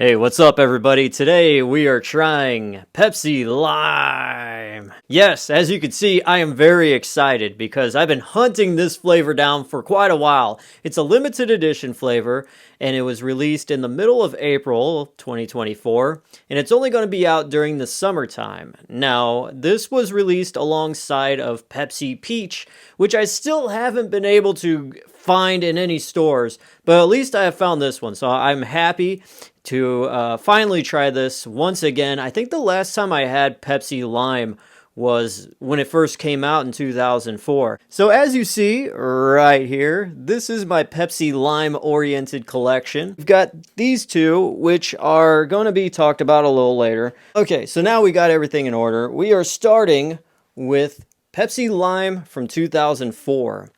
Hey, what's up, everybody? Today we are trying Pepsi Lime. Yes, as you can see, I am very excited because I've been hunting this flavor down for quite a while. It's a limited edition flavor, and it was released in the middle of April 2024, and it's only going to be out during the summertime. Now, this was released alongside of Pepsi Peach, which I still haven't been able to find in any stores, but at least I have found this one, so I'm happy to finally try this once again. I think the last time I had Pepsi Lime was when it first came out in 2004. So as you see right here, this is my Pepsi Lime oriented collection. We've got these two, which are going to be talked about a little later. Okay, so now we got everything in order. We are starting with Pepsi Lime from 2004.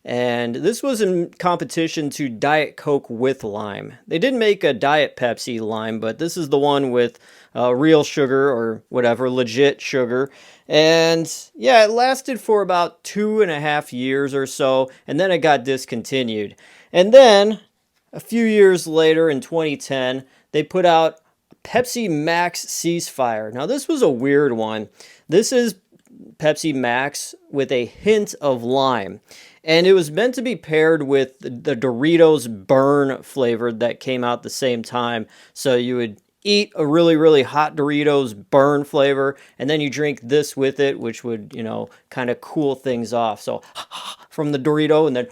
And this was in competition to Diet Coke with lime. They did make a Diet Pepsi Lime, but this is the one with real sugar or whatever, legit sugar. And yeah, it lasted for about 2.5 years or so, and then it got discontinued. And then a few years later in 2010, they put out Pepsi Max Ceasefire. Now this was a weird one. This is Pepsi Max with a hint of lime. And it was meant to be paired with the Doritos Burn flavor that came out the same time. So you would eat a really, really hot Doritos Burn flavor, and then you drink this with it, which would, kind of cool things off. So from the Dorito, and then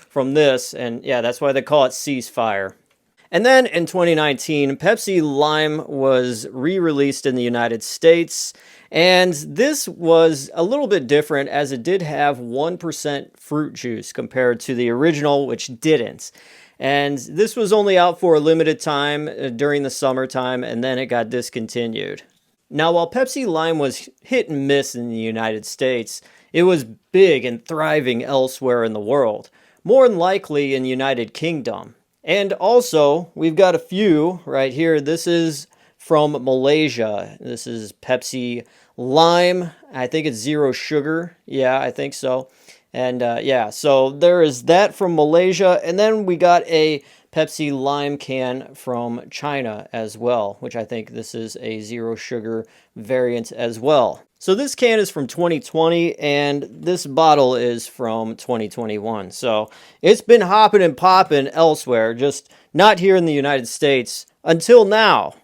from this. And yeah, that's why they call it Ceasefire. And then in 2019, Pepsi Lime was re-released in the United States, and this was a little bit different as it did have 1% fruit juice compared to the original, which didn't. And this was only out for a limited time during the summertime, and then it got discontinued. Now, while Pepsi Lime was hit and miss in the United States, it was big and thriving elsewhere in the world, more than likely in the United Kingdom. And also, we've got a few right here. This is from Malaysia. This is Pepsi Lime. I think it's zero sugar. Yeah, I think so. And yeah, so there is that from Malaysia. And then we got a Pepsi Lime can from China as well, which I think this is a zero sugar variant as well. So this can is from 2020, and this bottle is from 2021. So it's been hopping and popping elsewhere, just not here in the United States until now.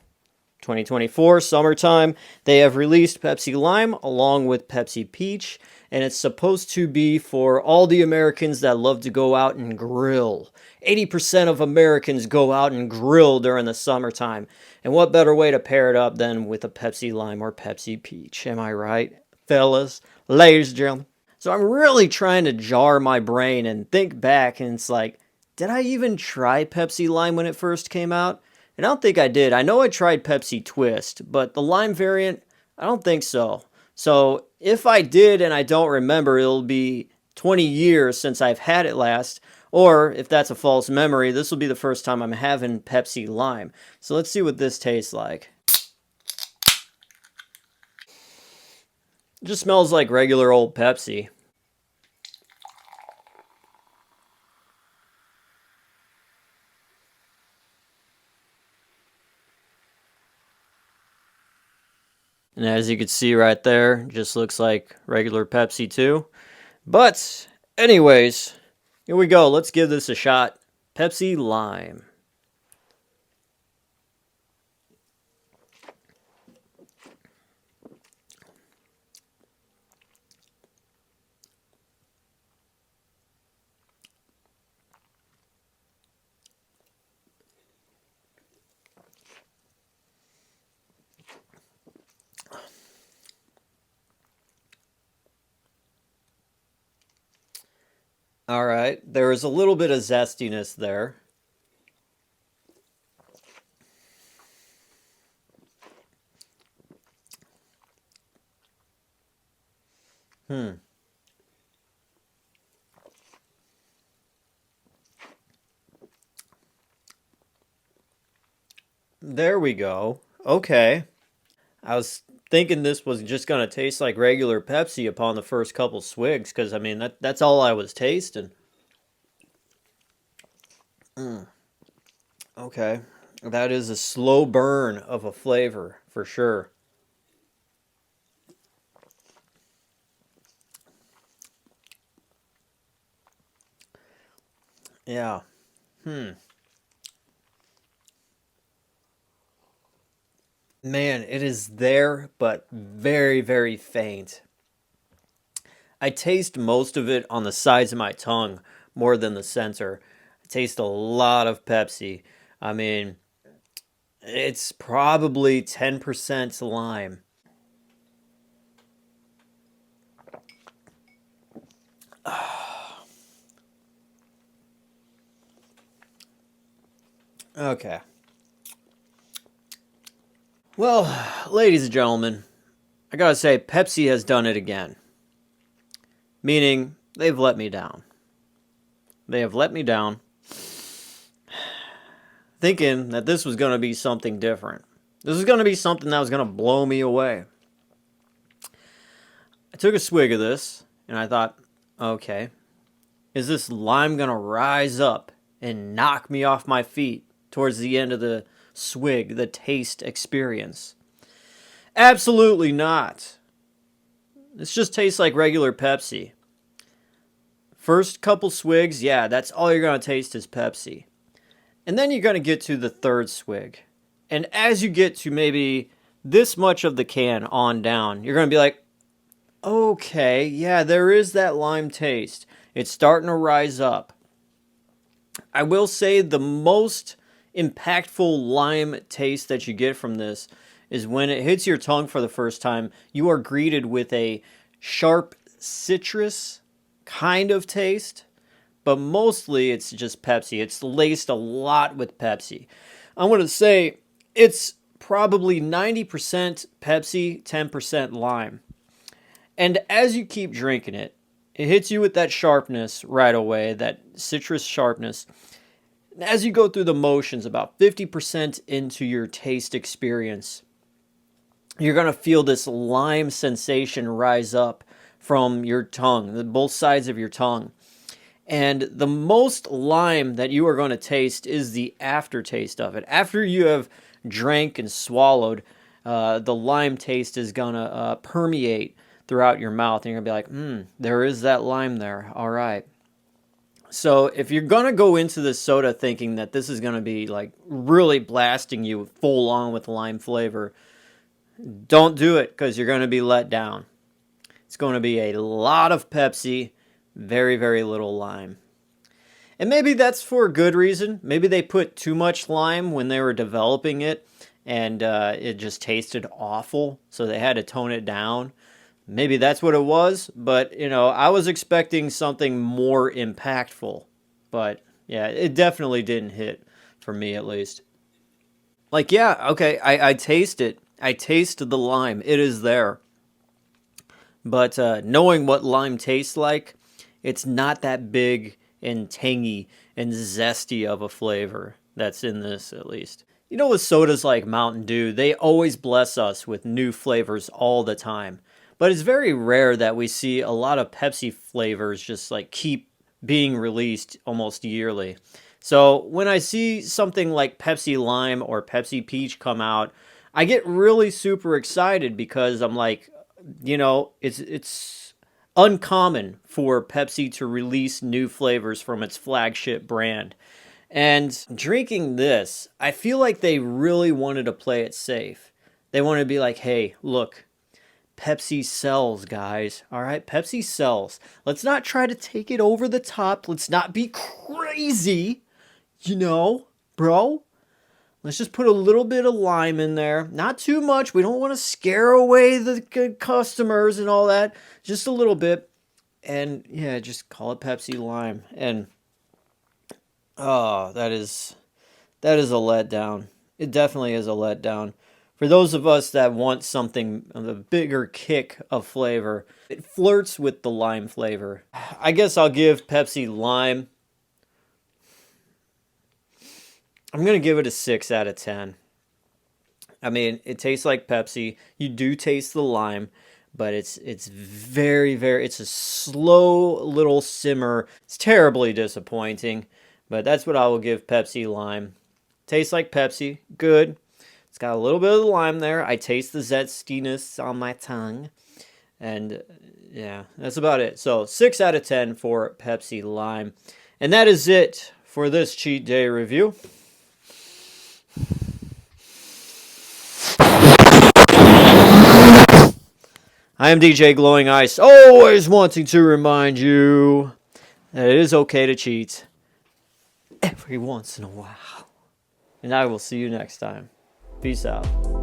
2024, summertime, they have released Pepsi Lime along with Pepsi Peach, and it's supposed to be for all the Americans that love to go out and grill. 80% of Americans go out and grill during the summertime. And what better way to pair it up than with a Pepsi Lime or Pepsi Peach? Am I right, fellas, ladies and gentlemen? So I'm really trying to jar my brain and think back, and it's like, did I even try Pepsi Lime when it first came out? And I don't think I did. I know I tried Pepsi Twist, but the lime variant, I don't think so. So if I did and I don't remember, it'll be 20 years since I've had it last. Or if that's a false memory, this will be the first time I'm having Pepsi Lime. So let's see what this tastes like. It just smells like regular old Pepsi. And as you can see right there, just looks like regular Pepsi too. But anyways, here we go. Let's give this a shot. Pepsi Lime. All right, there is a little bit of zestiness there. There we go. Okay. I was thinking this was just going to taste like regular Pepsi upon the first couple swigs, because, I mean, that's all I was tasting. Okay. That is a slow burn of a flavor for sure. Yeah. Man, it is there, but very, very faint. I taste most of it on the sides of my tongue more than the center. I taste a lot of Pepsi. I mean, it's probably 10% lime. Okay. Well, ladies and gentlemen, I gotta say, Pepsi has done it again. Meaning, they've let me down. They have let me down, thinking that this was gonna be something different. This was gonna be something that was gonna blow me away. I took a swig of this, and I thought, okay, is this lime gonna rise up and knock me off my feet towards the end of the swig, the taste experience? Absolutely not. This just tastes like regular Pepsi. First couple swigs, yeah, that's all you're gonna taste is Pepsi. And then you're gonna get to the third swig. And as you get to maybe this much of the can on down, you're gonna be like, okay, yeah, there is that lime taste. It's starting to rise up. I will say the most impactful lime taste that you get from this is when it hits your tongue for the first time, you are greeted with a sharp citrus kind of taste, but mostly it's just Pepsi. It's laced a lot with Pepsi. I want to say it's probably 90% Pepsi, 10% lime. And as you keep drinking it, it hits you with that sharpness right away, that citrus sharpness. As you go through the motions, about 50% into your taste experience, you're going to feel this lime sensation rise up from your tongue, both sides of your tongue. And the most lime that you are going to taste is the aftertaste of it. After you have drank and swallowed, the lime taste is going to permeate throughout your mouth. And you're going to be like, there is that lime there. All right. So if you're going to go into this soda thinking that this is going to be like really blasting you full on with lime flavor, don't do it because you're going to be let down. It's going to be a lot of Pepsi, very, very little lime. And maybe that's for a good reason. Maybe they put too much lime when they were developing it and it just tasted awful, so they had to tone it down. Maybe that's what it was, but I was expecting something more impactful. But yeah, it definitely didn't hit for me at least. Like, yeah, okay, I taste it. I taste the lime. It is there. But knowing what lime tastes like, it's not that big and tangy and zesty of a flavor that's in this, at least. With sodas like Mountain Dew, they always bless us with new flavors all the time. But it's very rare that we see a lot of Pepsi flavors just like keep being released almost yearly. So when I see something like Pepsi Lime or Pepsi Peach come out, I get really super excited because I'm like, it's uncommon for Pepsi to release new flavors from its flagship brand. And drinking this, I feel like they really wanted to play it safe. They wanted to be like, hey, look, Pepsi sells, guys. All right, Pepsi sells. Let's not try to take it over the top. Let's not be crazy, bro. Let's just put a little bit of lime in there. Not too much. We don't want to scare away the good customers and all that. Just a little bit. And yeah, just call it Pepsi Lime. And oh, that is a letdown. It definitely is a letdown. For those of us that want something of a bigger kick of flavor, it flirts with the lime flavor. I guess I'll give Pepsi Lime, I'm going to give it a 6 out of 10. I mean, it tastes like Pepsi. You do taste the lime, but it's very, very, it's a slow little simmer. It's terribly disappointing, but that's what I will give Pepsi Lime. Tastes like Pepsi. Good. It's got a little bit of the lime there. I taste the zestiness on my tongue. And yeah, that's about it. So 6 out of 10 for Pepsi Lime. And that is it for this cheat day review. I am DJ Glowing Ice, always wanting to remind you that it is okay to cheat every once in a while. And I will see you next time. Peace out.